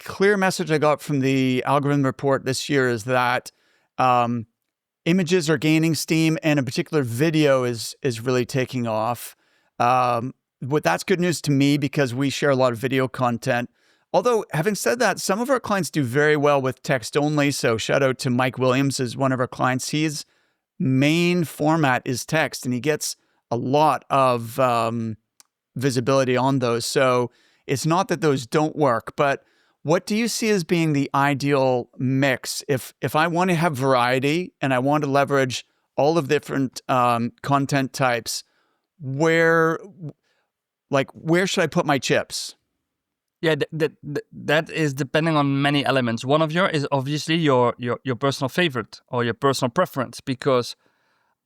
clear message I got from the algorithm report this year is that images are gaining steam, and in particular, video is really taking off. That's good news to me because we share a lot of video content. Although, having said that, some of our clients do very well with text only. So shout out to Mike Williams is one of our clients. His main format is text, and he gets a lot of visibility on those. So it's not that those don't work, but what do you see as being the ideal mix? If I want to have variety and I want to leverage all of the different content types, where should I put my chips? Yeah, that is depending on many elements. One of is obviously your personal favorite or your personal preference, because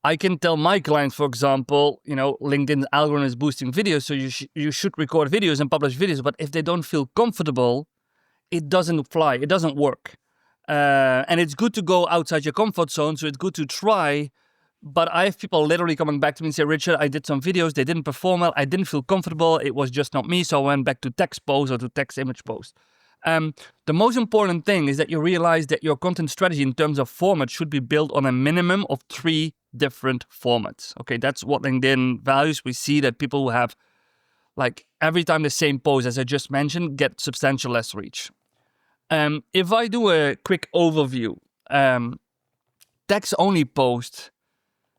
I can tell my clients, for example, LinkedIn algorithm is boosting videos, so you should record videos and publish videos. But if they don't feel comfortable, it doesn't fly. It doesn't work. And it's good to go outside your comfort zone. So it's good to try. But I have people literally coming back to me and say, Richard, I did some videos. They didn't perform well. I didn't feel comfortable. It was just not me. So I went back to text post or to text image post. The most important thing is that you realize that your content strategy in terms of format should be built on a minimum of 3 different formats. Okay, that's what LinkedIn values. We see that people who have every time the same post, as I just mentioned, get substantial less reach. If I do a quick overview, text-only post,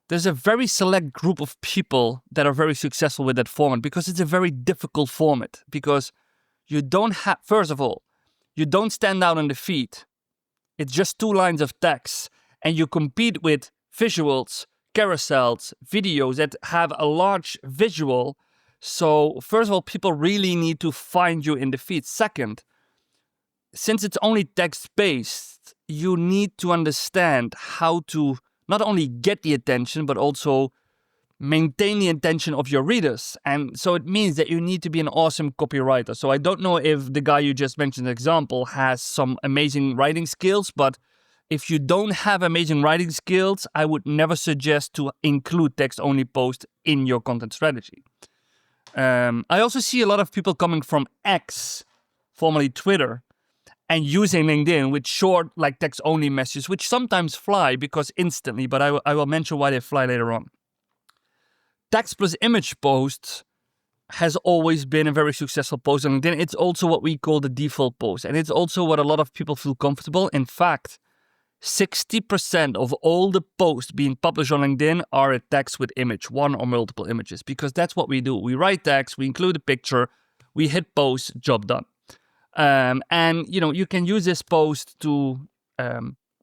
there's a very select group of people that are very successful with that format because it's a very difficult format. Because you don't have, first of all, you don't stand out on the feed. It's just 2 lines of text, and you compete with visuals, carousels, videos that have a large visual. So first of all, people really need to find you in the feed. Second, since it's only text-based, you need to understand how to not only get the attention, but also maintain the attention of your readers. And so it means that you need to be an awesome copywriter. So I don't know if the guy you just mentioned, example, has some amazing writing skills, but if you don't have amazing writing skills, I would never suggest to include text-only post in your content strategy. I also see a lot of people coming from X, formerly Twitter, and using LinkedIn with short, text-only messages, which sometimes fly because instantly, but I will mention why they fly later on. Text plus image posts has always been a very successful post on LinkedIn. It's also what we call the default post, and it's also what a lot of people feel comfortable. In fact, 60% of all the posts being published on LinkedIn are a text with image, 1 or multiple images, because that's what we do. We write text, we include a picture, we hit post, job done. And you can use this post to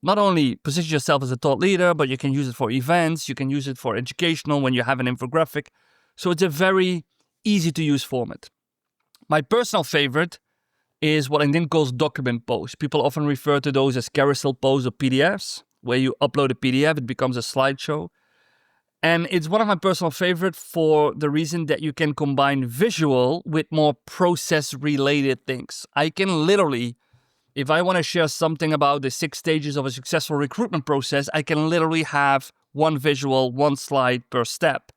not only position yourself as a thought leader, but you can use it for events, you can use it for educational when you have an infographic. So it's a very easy to use format. My personal favorite is what LinkedIn calls document posts. People often refer to those as carousel posts or PDFs, where you upload a PDF, it becomes a slideshow. And it's one of my personal favorite for the reason that you can combine visual with more process-related things. I can literally, if I want to share something about the 6 stages of a successful recruitment process, I can literally have 1 visual, 1 slide per step.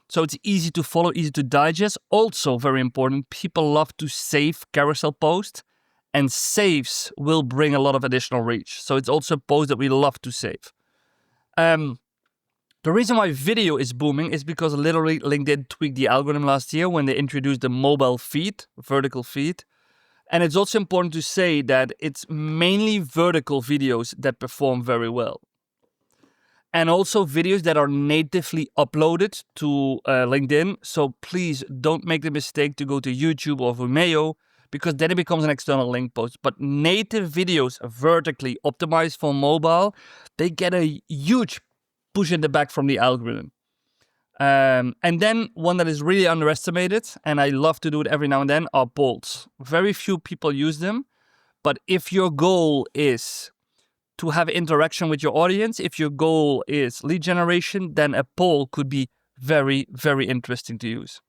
So it's easy to follow, easy to digest. Also, very important, people love to save carousel posts, and saves will bring a lot of additional reach. So it's also a post that we love to save. The reason why video is booming is because literally LinkedIn tweaked the algorithm last year when they introduced the mobile feed, vertical feed. And it's also important to say that it's mainly vertical videos that perform very well. And also videos that are natively uploaded to LinkedIn. So please don't make the mistake to go to YouTube or Vimeo, because then it becomes an external link post. But native videos vertically optimized for mobile, they get a huge push in the back from the algorithm. And then one that is really underestimated, and I love to do it every now and then, are polls. Very few people use them, but if your goal is to have interaction with your audience, if your goal is lead generation, then a poll could be very, very interesting to use.